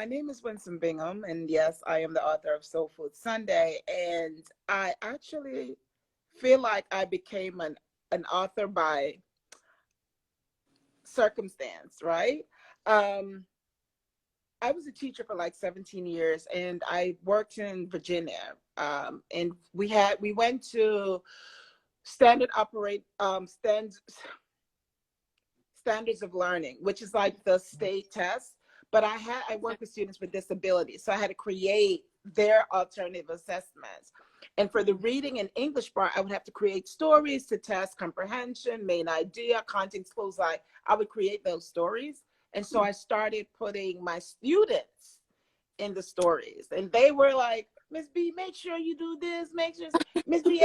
name is Winsome Bingham, and yes, I am the author of Soul Food Sunday. And I actually feel like I became an author by circumstance, right? Um, I was a teacher for like 17 years, and I worked in Virginia. And we went to standard operate standards of learning, which is like the state test. But I work with students with disabilities, so I had to create their alternative assessments. And for the reading and English part, I would have to create stories to test comprehension, main idea, context clues. I would create those stories. And so I started putting my students in the stories, and they were like, Miss B, make sure you do this, make sure Miss B,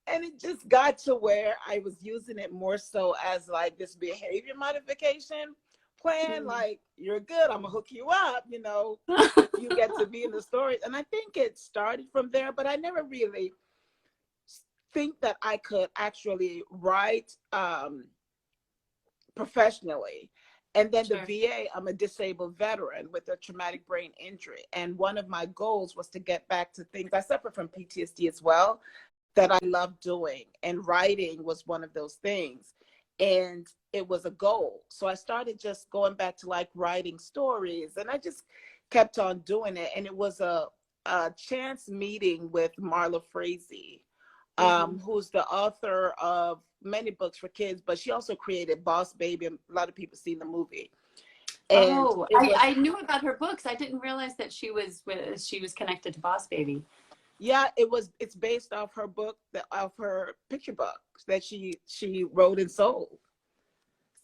and it just got to where I was using it more so as like this behavior modification plan. Like, you're good, I'm gonna hook you up, you get to be in the stories. And I think it started from there, but I never really think that I could actually write professionally. And then the VA, I'm a disabled veteran with a traumatic brain injury. And one of my goals was to get back to things. I suffer from PTSD as well, that I love doing. And writing was one of those things. And it was a goal. So I started just going back to like writing stories. And I just kept on doing it. And it was a chance meeting with Marla Frazee, who's the author of many books for kids, but she also created Boss Baby. A lot of people seen the movie. And I knew about her books. I didn't realize that she was connected to Boss Baby. Yeah, it's based off her book, of her picture book that she wrote and sold.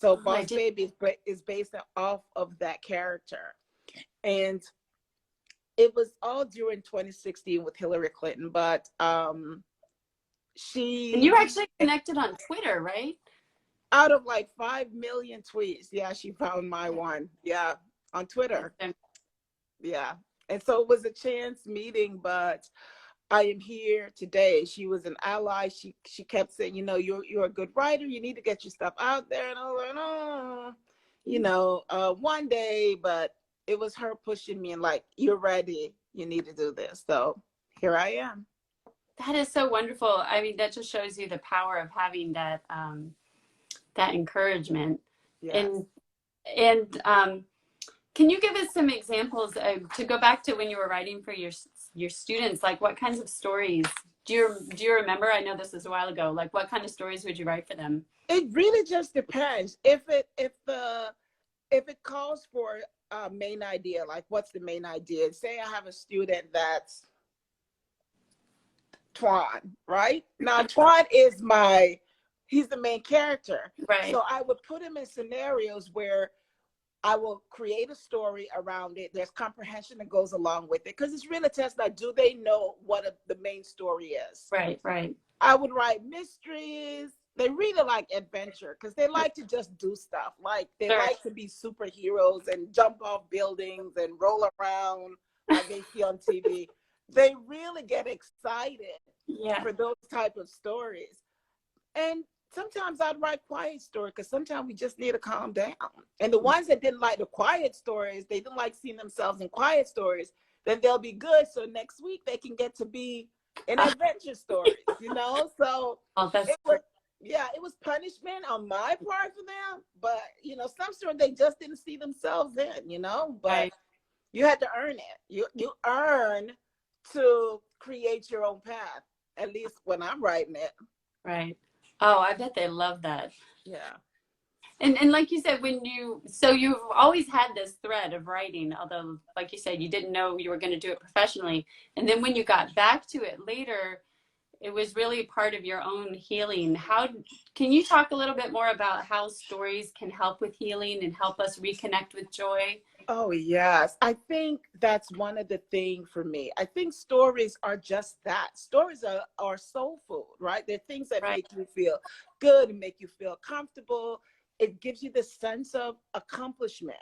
So Boss Baby is based off of that character. And it was all during 2016 with Hillary Clinton, but and you actually connected on Twitter, right? Out of like 5 million tweets, yeah, she found my one. Yeah, on Twitter. Yeah. And so it was a chance meeting, but I am here today. She was an ally. She kept saying, you're a good writer. You need to get your stuff out there. And I was like, one day, but it was her pushing me and like, you're ready. You need to do this. So here I am. That is so wonderful. I mean, that just shows you the power of having that that encouragement. Yes. And can you give us some examples to go back to when you were writing for your students? Like, what kinds of stories do you remember? I know this was a while ago. Like, what kind of stories would you write for them? It really just depends. If it calls for a main idea, like what's the main idea? Say I have a student that's Twan, right? Now Twan is he's the main character. Right. So I would put him in scenarios where I will create a story around it. There's comprehension that goes along with it. Because it's really a test that do they know what the main story is? Right. I would write mysteries. They really like adventure because they like to just do stuff. Like they like to be superheroes and jump off buildings and roll around like they see on TV. They really get excited for those type of stories. And sometimes I'd write quiet stories because sometimes we just need to calm down. And the ones that didn't like the quiet stories, they didn't like seeing themselves in quiet stories, then they'll be good. So next week they can get to be in adventure stories, So it was punishment on my part for them. But, some stories they just didn't see themselves in, but you had to earn it. You earn to create your own path, at least when I'm writing it. Right. Oh, I bet they love that. Yeah. And like you said, so you've always had this thread of writing, although like you said, you didn't know you were going to do it professionally. And then when you got back to it later, it was really part of your own healing. Can you talk a little bit more about how stories can help with healing and help us reconnect with joy? Oh, yes. I think that's one of the things for me. I think stories are just that. Stories are soul food, right? They're things that make you feel good and make you feel comfortable. It gives you this sense of accomplishment.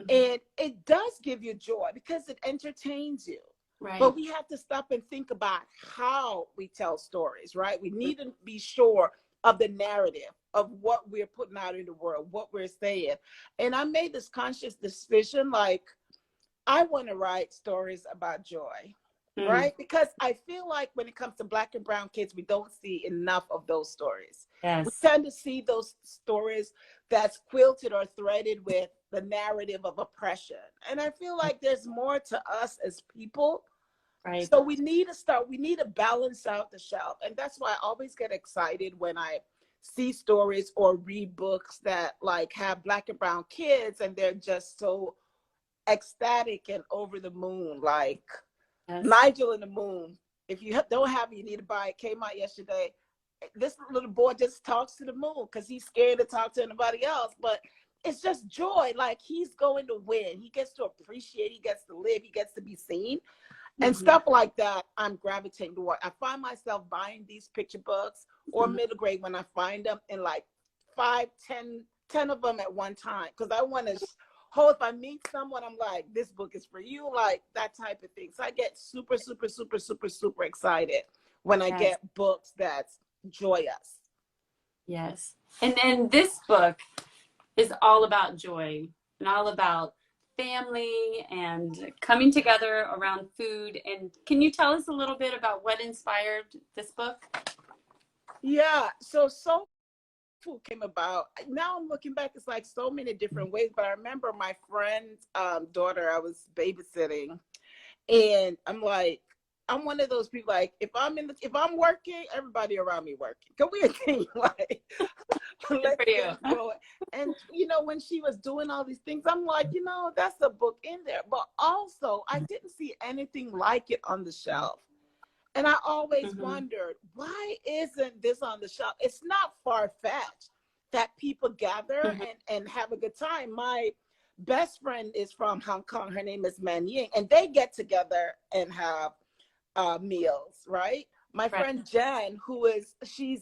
And it does give you joy because it entertains you. Right. But we have to stop and think about how we tell stories, right? We need to be sure of the narrative of what we're putting out in the world, what we're saying. And I made this conscious decision, like I want to write stories about joy, right? Because I feel like when it comes to Black and brown kids, we don't see enough of those stories. We Yes. tend to see those stories that's quilted or threaded with the narrative of oppression. And I feel like there's more to us as people. Right. So we need to balance out the shelf. And that's why I always get excited when I see stories or read books that like have Black and brown kids and they're just so ecstatic and over the moon, like Yes. Nigel and the Moon. If you don't have it, you need to buy it. Came out yesterday. This little boy just talks to the moon because he's scared to talk to anybody else. But it's just joy. Like he's going to win. He gets to appreciate. He gets to live. He gets to be seen. And stuff like that, I'm gravitating toward. I find myself buying these picture books or middle grade when I find them in like 5, 10 of them at one time. Because I want to if I meet someone, I'm like, this book is for you, like that type of thing. So I get super, super, super, super, super excited when I get books that's joyous. Yes. And this book is all about joy and all about family and coming together around food. And can you tell us a little bit about what inspired this book? Yeah, so food came about. Now I'm looking back, it's like so many different ways, but I remember my friend's daughter, I was babysitting, and I'm like, I'm one of those people, like if I'm working, everybody around me working. Can we think like let's go. And when she was doing all these things, I'm like, that's a book in there. But also I didn't see anything like it on the shelf. And I always wondered, why isn't this on the shelf? It's not far-fetched that people gather and have a good time. My best friend is from Hong Kong. Her name is Man Ying. And they get together and have meals, right? My friend Jen, she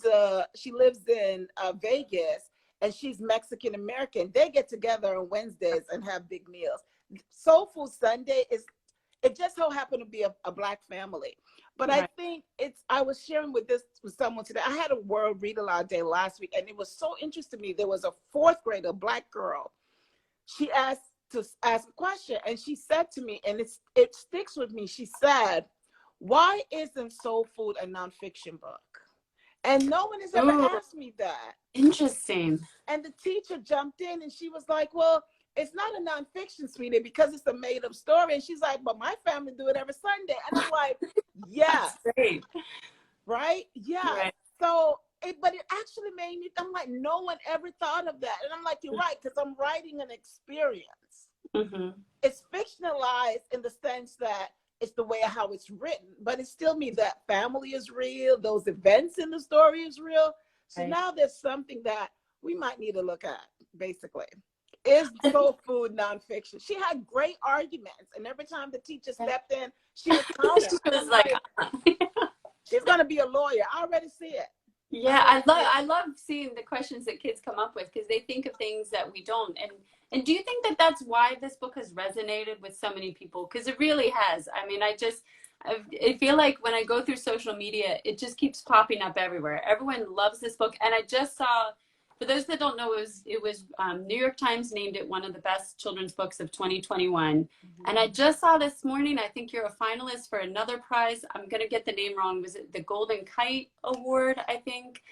lives in Vegas, and she's Mexican American. They get together on Wednesdays and have big meals. Soul Food Sunday it just so happened to be a Black family. But I think I was sharing with someone today. I had a World Read Aloud Day last week, and it was so interesting to me. There was a 4th grader, Black girl. She asked to ask a question, and she said to me, and it sticks with me. She said, "Why isn't Soul Food a nonfiction book?" And no one has ever asked me that. Interesting. And the teacher jumped in, and she was like, "Well, it's not a nonfiction, sweetie, because it's a made-up story." And she's like, "But my family do it every Sunday." And I'm like, "Yeah, right, yeah." Right. So, but it actually made me. I'm like, no one ever thought of that, and I'm like, you're right, because I'm writing an experience. It's fictionalized in the sense that it's the way how it's written, but it's still me. That family is real. Those events in the story is real. So now there's something that we might need to look at, basically. Is Soul Food nonfiction? She had great arguments, and every time the teacher stepped in, she was counter. She was like, she's gonna be a lawyer. I already see it. Yeah, I love seeing the questions that kids come up with, because they think of things that we don't. And do you think that that's why this book has resonated with so many people? Because it really has. I mean, I feel like when I go through social media, it just keeps popping up everywhere. Everyone loves this book. And I just saw, for those that don't know, it was New York Times named it one of the best children's books of 2021. And I just saw this morning, I think you're a finalist for another prize. I'm going to get the name wrong. Was it the Golden Kite Award, I think?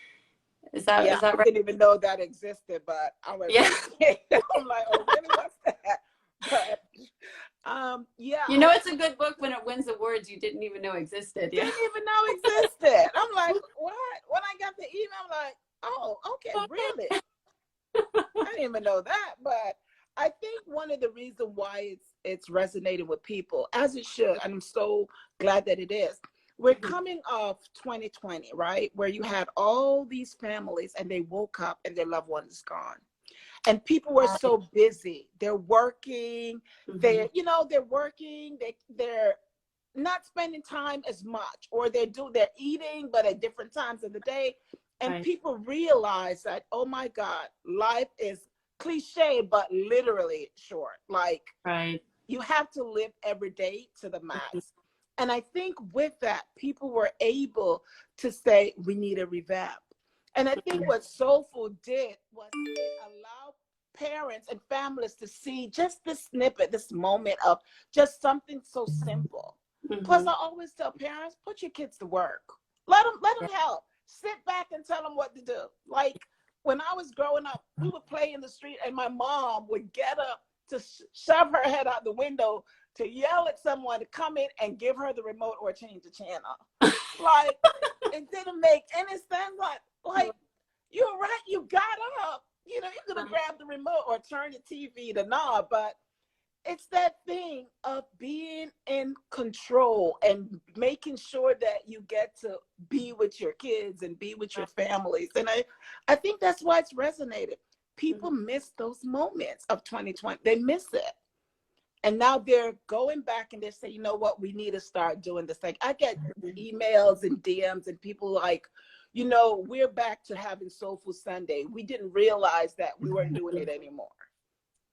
Is that right? I didn't even know that existed, but I was I'm like, oh, really? What's that? But it's a good book when it wins awards you didn't even know existed. Didn't even know existed. I'm like, what? When I got the email, I'm like, oh, okay, really? I didn't even know that. But I think one of the reasons why it's resonating with people, as it should, and I'm so glad that it is. We're coming off 2020, right? Where you had all these families and they woke up and their loved one is gone. And people were so busy. They're working, they're working, they're not spending time as much, or they're eating, but at different times of the day. And people realize that, oh my God, life is cliche, but literally short. Like, you have to live every day to the max. And I think with that, people were able to say, we need a revamp. And I think what Soul Food did was it allowed parents and families to see just this snippet, this moment of just something so simple. Plus, I always tell parents, put your kids to work. Let them help. Sit back and tell them what to do. Like when I was growing up, we would play in the street and my mom would get up to shove her head out the window to yell at someone to come in and give her the remote or change the channel. Like, it didn't make any sense. Like, you're right, you got up. You know, you're going to grab the remote or turn the TV to knob, but it's that thing of being in control and making sure that you get to be with your kids and be with your families. And I think that's why it's resonated. People miss those moments of 2020. They miss it. And now they're going back and they say, you know what, we need to start doing this. Like I get emails and DMs and people like, you know, we're back to having Soul Food Sunday. We didn't realize that we weren't doing it anymore.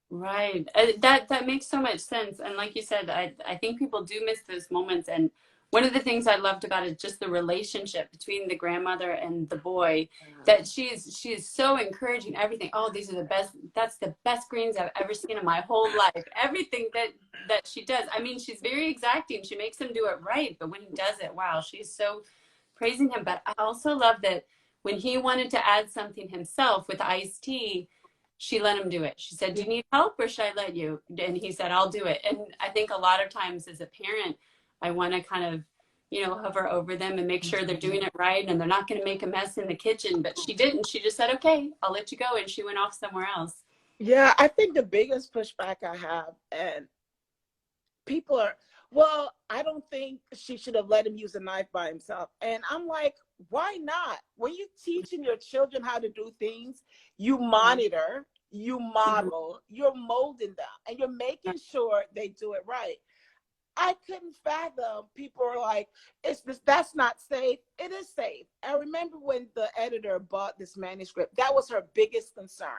Right. That makes so much sense. And like you said, I think people do miss those moments. And one of the things I loved about it is just the relationship between the grandmother and the boy, that she is so encouraging everything. Oh, these are the best. That's the best greens I've ever seen in my whole life. Everything that she does. I mean, she's very exacting. She makes him do it right. But when he does it, wow, she's so praising him. But I also love that when he wanted to add something himself with iced tea, she let him do it. She said, do you need help or should I let you? And he said, I'll do it. And I think a lot of times as a parent, I want to kind of, you know, hover over them and make sure they're doing it right and they're not going to make a mess in the kitchen. But she didn't. She just said, okay, I'll let you go. And she went off somewhere else. Yeah, I think the biggest pushback I have, and people are, well, I don't think she should have let him use a knife by himself. And I'm like, why not? When you're teaching your children how to do things, you monitor, you model, you're molding them, and you're making sure they do it right. I couldn't fathom people are like, that's not safe. It is safe. I remember when the editor bought this manuscript, that was her biggest concern.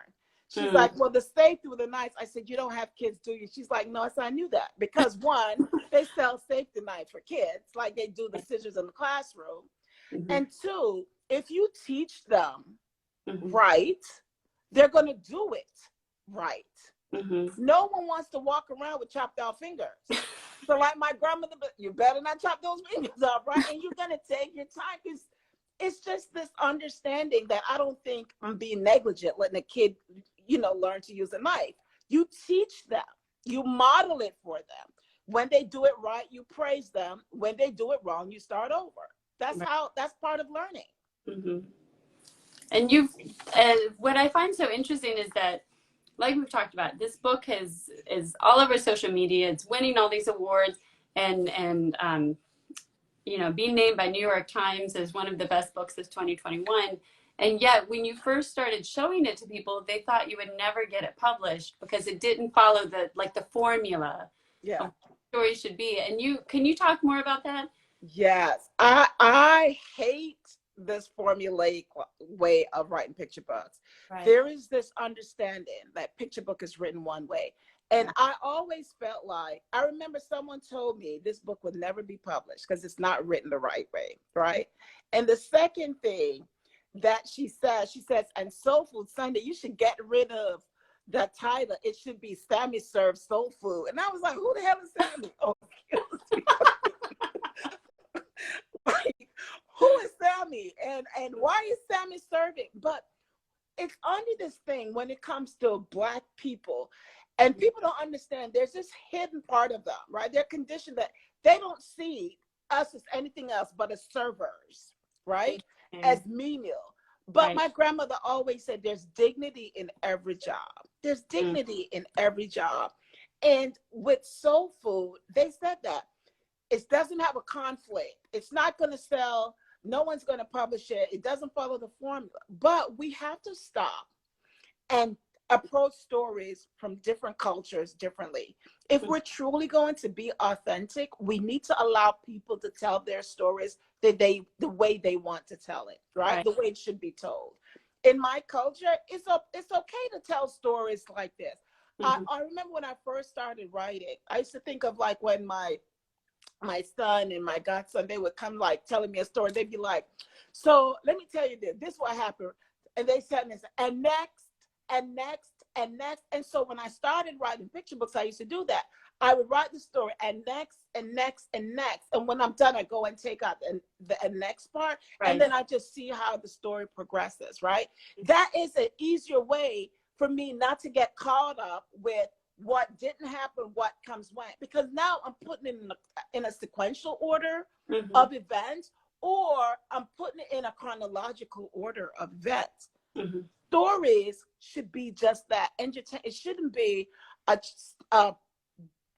She's like, well, the safety with the knives. I said, you don't have kids, do you? She's like, no, I said, I knew that. Because one, they sell safety knives for kids, like they do the scissors in the classroom. And two, if you teach them right, they're going to do it right. No one wants to walk around with chopped off fingers. So like my grandmother, you better not chop those fingers off, right? And you're going to take your time, because it's just this understanding that I don't think I'm being negligent letting a kid, you know, learn to use a knife. You teach them, you model it for them. When they do it right, you praise them. When they do it wrong, you start over. That's part of learning. And what I find so interesting is that, like we've talked about, this book is all over social media. It's winning all these awards and you know, being named by New York Times as one of the best books of 2021. And yet, when you first started showing it to people, they thought you would never get it published because it didn't follow the formula of what the story should be. And can you talk more about that? Yes, I hate this formulaic way of writing picture books. There is this understanding that picture book is written one way. And I always felt like, I remember someone told me this book would never be published because it's not written the right way, right? And the second thing that she says, and Soul Food Sunday, you should get rid of the title. It should be Sammy Serves Soul Food. And I was like, who the hell is Sammy? Oh, excuse me. Like, who is Sammy? And why is Sammy serving? But it's under this thing when it comes to Black people. And people don't understand there's this hidden part of them, right? They're conditioned that they don't see us as anything else but as servers, right? As menial. But my grandmother always said there's dignity in every job. There's dignity in every job. And with soul food, they said that. It doesn't have a conflict. It's not going to sell. No one's going to publish it. It doesn't follow the formula. But we have to stop and approach stories from different cultures differently. If we're truly going to be authentic, we need to allow people to tell their stories the way they want to tell it, right? The way it should be told. In my culture, it's okay to tell stories like this. I remember when I first started writing, I used to think of like when my son and my godson, they would come like telling me a story. They'd be like, so let me tell you this is what happened. And they said this, and next, and next. And so when I started writing picture books, I used to do that. I would write the story and next and next and next. And when I'm done, I go and take out the next part. Right. And then I just see how the story progresses, right? That is an easier way for me not to get caught up with what didn't happen, what comes when. Because now I'm putting it in a sequential order of events, or I'm putting it in a chronological order of events. Stories should be just that. It shouldn't be a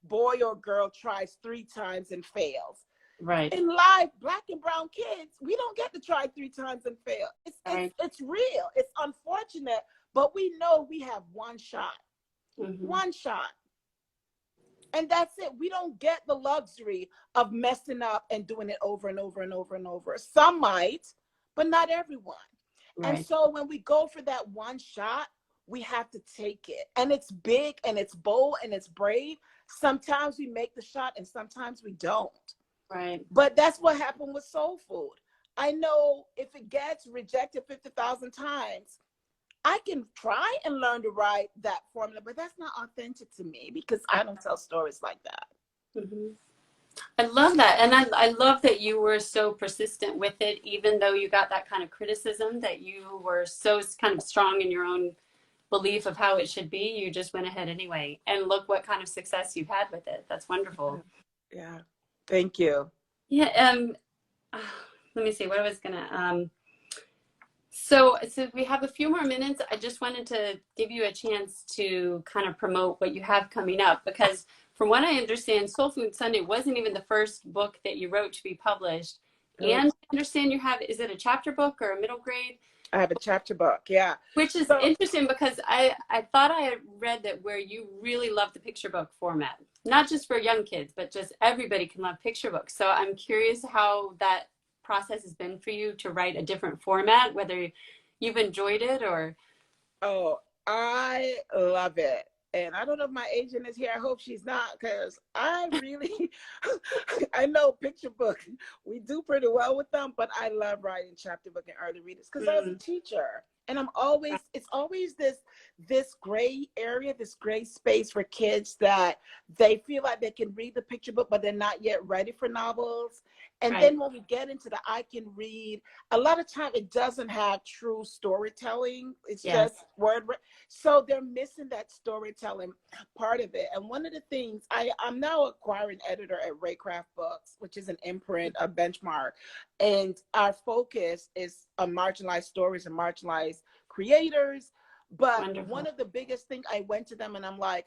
boy or girl tries 3 times and fails. Right. In life, Black and brown kids, we don't get to try 3 times and fail. It's real. It's unfortunate, but we know we have one shot. One shot. And that's it. We don't get the luxury of messing up and doing it over and over and over and over. Some might, but not everyone. Right. And so when we go for that one shot, we have to take it. And it's big and it's bold and it's brave. Sometimes we make the shot and sometimes we don't. Right. But that's what happened with Soul Food. I know if it gets rejected 50,000 times, I can try and learn to write that formula, but that's not authentic to me because I don't tell stories like that. I love that. And I love that you were so persistent with it, even though you got that kind of criticism, that you were so kind of strong in your own belief of how it should be. You just went ahead anyway. And look what kind of success you've had with it. That's wonderful. Yeah. Thank you. Yeah. Let me see what I was going to, so we have a few more minutes. I just wanted to give you a chance to kind of promote what you have coming up, because from what I understand, Soul Food Sunday wasn't even the first book that you wrote to be published. And I understand you have, is it a chapter book or a middle grade? I have a chapter book, yeah. Which is interesting because I thought I had read that where you really love the picture book format, not just for young kids, but just everybody can love picture books. So I'm curious how that process has been for you to write a different format, whether you've enjoyed it or. Oh, I love it. And I don't know if my agent is here. I hope she's not, because I really, I know picture book, we do pretty well with them, but I love writing chapter book and early readers because I was a teacher. And it's always this gray area, this gray space for kids that they feel like they can read the picture book, but they're not yet ready for novels. And then when we get into the I can read, a lot of time it doesn't have true storytelling. It's just word. So they're missing that storytelling part of it. And one of the things, I'm now acquiring editor at Reconnect Books, which is an imprint, a benchmark. And our focus is on marginalized stories and marginalized creators. But one of the biggest things, I went to them and I'm like,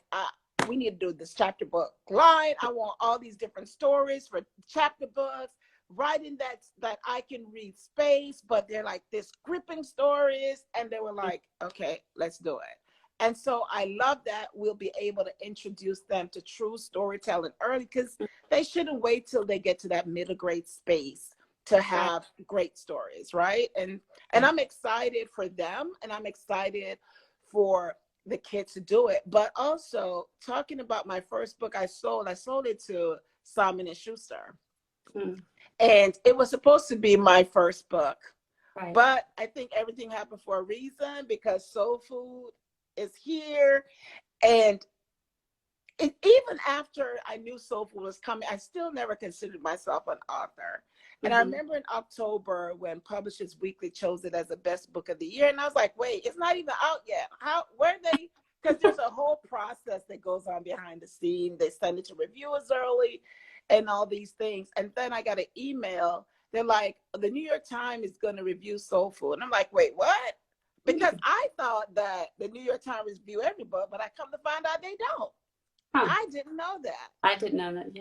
we need to do this chapter book line. I want all these different stories for chapter books, writing that I can read space, but they're like this gripping stories. And they were like, okay, let's do it. And so I love that we'll be able to introduce them to true storytelling early, because they shouldn't wait till they get to that middle grade space to have great stories, right? And I'm excited for them, and I'm excited for the kids to do it. But also talking about my first book I sold it to Simon & Schuster. And it was supposed to be my first book. But I think everything happened for a reason, because Soul Food is here. And even after I knew Soul Food was coming, I still never considered myself an author. And I remember in October when Publishers Weekly chose it as the best book of the year. And I was like, wait, it's not even out yet. Where are they? Because there's a whole process that goes on behind the scene. They send it to reviewers early and all these things. And then I got an email. They're like, the New York Times is going to review Soul Food. And I'm like, wait, what? Because I thought that the New York Times review every book, but I come to find out they don't. I didn't know that. I didn't know that,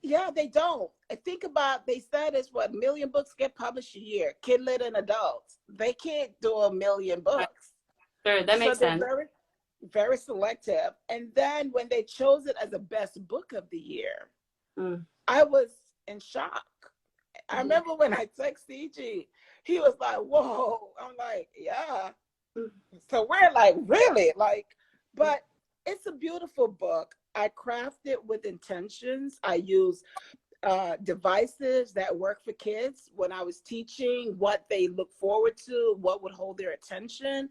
Yeah, they don't. I think about, they said it's what, 1 million books get published a year, kid lit and adults. They can't do 1 million books. Sure, that makes sense. Very, very selective. And then when they chose it as the best book of the year, I was in shock. I remember when I texted CG, he was like, whoa. I'm like, yeah. So we're like, really? But it's a beautiful book. I craft it with intentions. I use devices that work for kids when I was teaching, what they look forward to, what would hold their attention.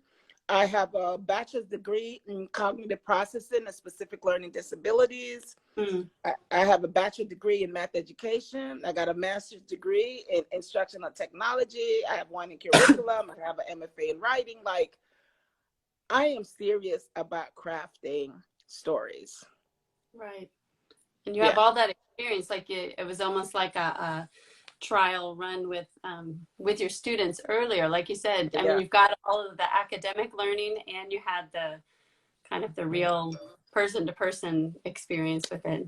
I have a bachelor's degree in cognitive processing and specific learning disabilities. Mm. I have a bachelor's degree in math education. I got a master's degree in instructional technology. I have one in curriculum. I have an MFA in writing. Like, I am serious about crafting stories. Right. And you have Yeah. all that experience. Like it was almost like a trial run with your students earlier. Like you said, I mean, Yeah. you've got all of the academic learning and you had the kind of the real person to person experience with it.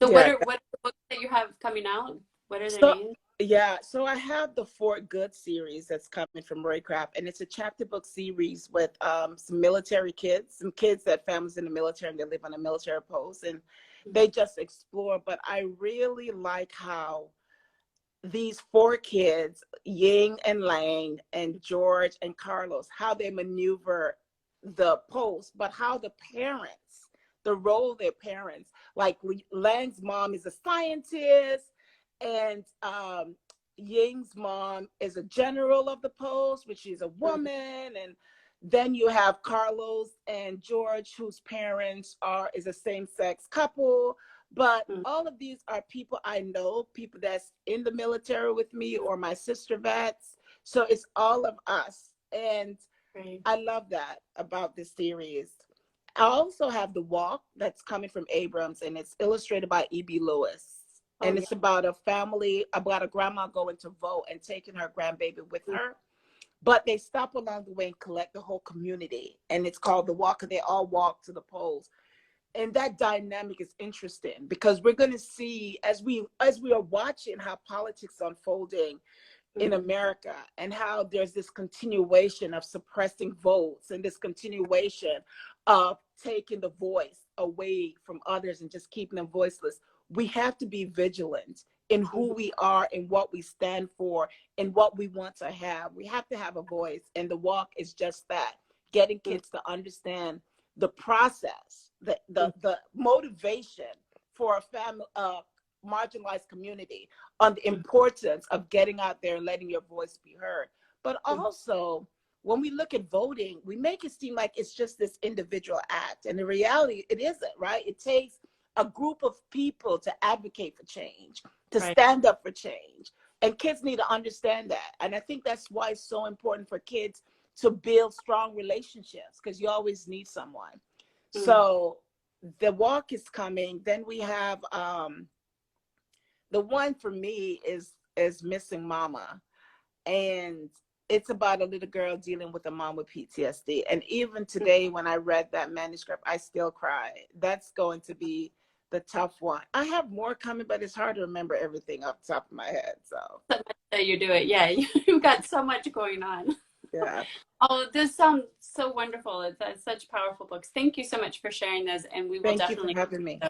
So Yeah. what are the books that you have coming out? What are their So, names? yeah, so I have the For Good series that's coming from Roycraft, and it's a chapter book series with some military kids, some kids that families in the military and they live on a military post, and they just explore. But I really like how these four kids, Ying and Lang and George and Carlos, how they maneuver the post, but how the parents, the role of their parents, like Lang's mom is a scientist, and Ying's mom is a general of the post, which is a woman, and then you have Carlos and George, whose parents is a same-sex couple. But all of these are people I know, people that's in the military with me or my sister vets. So it's all of us. And I love that about this series. I also have The Walk that's coming from Abrams, and it's illustrated by E.B. Lewis. And it's about a family, about a grandma going to vote and taking her grandbaby with her. But they stop along the way and collect the whole community. And it's called The Walk, and they all walk to the polls. And that dynamic is interesting because we're going to see as we are watching how politics unfolding in America and how there's this continuation of suppressing votes and this continuation of taking the voice away from others and just keeping them voiceless. We have to be vigilant in who we are and what we stand for and what we want to have. We have to have a voice, and The Walk is just that, getting kids to understand the process, the motivation for a family, marginalized community, on the importance of getting out there and letting your voice be heard. But also, when we look at voting, we make it seem like it's just this individual act. And in reality, it isn't, right? It takes a group of people to advocate for change, to stand up for change. And kids need to understand that. And I think that's why it's so important for kids to build strong relationships, because you always need someone. So The Walk is coming. Then we have the one for me is Missing Mama. And it's about a little girl dealing with a mom with PTSD. And even today, when I read that manuscript, I still cry. That's going to be the tough one. I have more coming, but it's hard to remember everything off the top of my head. So much that you do it. Yeah, you've got so much going on. Yeah. Oh, this sounds so wonderful. It's such powerful books. Thank you so much for sharing those, and we will Thank you for definitely having me.